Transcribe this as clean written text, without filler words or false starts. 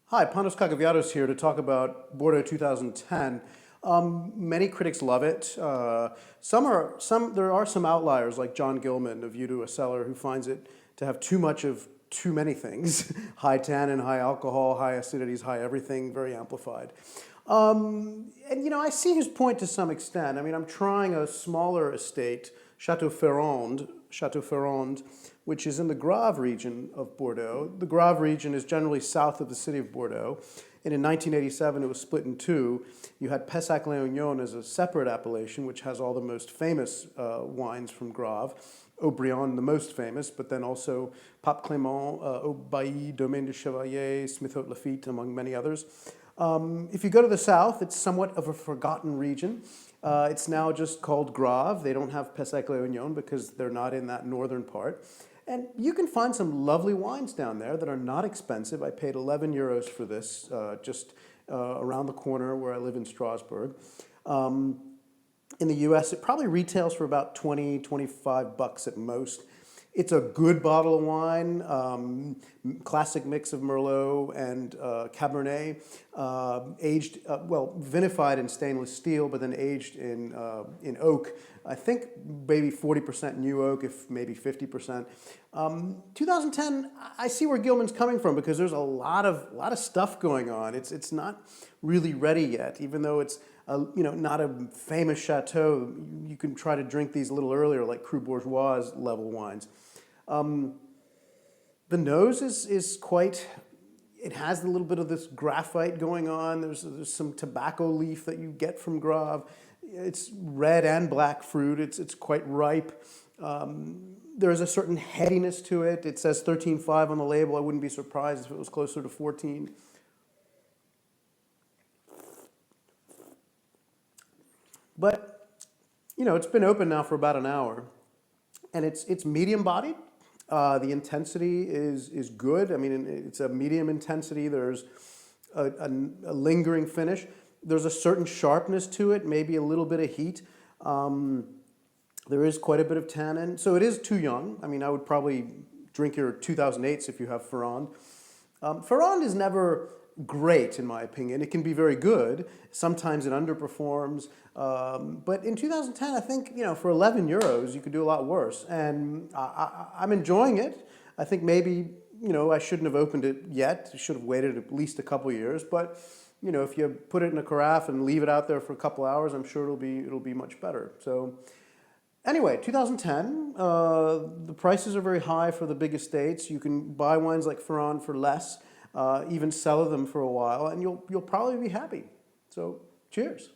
Hi, Panos Kakaviatos here to talk about Bordeaux 2010. Many critics love it. There are some outliers like John Gilman of You to a Cellar who finds it to have too much of too many things. High tannin, high alcohol, high acidities, high everything, very amplified. I see his point to some extent. I mean, I'm trying a smaller estate, Chateau Ferrande, which is in the Grave region of Bordeaux. The Grave region is generally south of the city of Bordeaux. And in 1987, it was split in two. You had Pessac-Léognan as a separate appellation, which has all the most famous wines from Grave. Aubryon, the most famous, but then also Pape Clément, Aubailly, Domaine de Chevalier, Smith-Haute-Lafitte, among many others. If you go to the south, it's somewhat of a forgotten region. It's now just called Grave. They don't have Pessac-Léognan because they're not in that northern part. And you can find some lovely wines down there that are not expensive. I paid 11 euros for this, just around the corner where I live in Strasbourg. In the US, it probably retails for about 20, 25 bucks at most. It's a good bottle of wine, classic mix of Merlot and Cabernet, aged, vinified in stainless steel, but then aged in oak. I think maybe 40% new oak, if maybe 50%. 2010, I see where Gilman's coming from because there's a lot of stuff going on. It's not really ready yet, even though it's not a famous chateau. You can try to drink these a little earlier, like Cru Bourgeois level wines. The nose is quite. It has a little bit of this graphite going on. There's some tobacco leaf that you get from Grave. It's red and black fruit. It's quite ripe. There is a certain headiness to it. It says 13.5 on the label. I wouldn't be surprised if it was closer to 14. But, it's been open now for about an hour, and it's medium bodied. The intensity is good. I mean, it's a medium intensity. There's a lingering finish. There's a certain sharpness to it, maybe a little bit of heat. There is quite a bit of tannin. So it is too young. I mean, I would probably drink your 2008s if you have Ferrande. Ferrande is never great, in my opinion. It can be very good. Sometimes it underperforms. But in 2010, I think, for 11 euros, you could do a lot worse. And I'm enjoying it. I think maybe, I shouldn't have opened it yet. I should have waited at least a couple years. But, if you put it in a carafe and leave it out there for a couple hours, I'm sure it'll be much better. So anyway, 2010, the prices are very high for the big estates. You can buy wines like Ferrande for less, even sell them for a while, and you'll probably be happy. So cheers.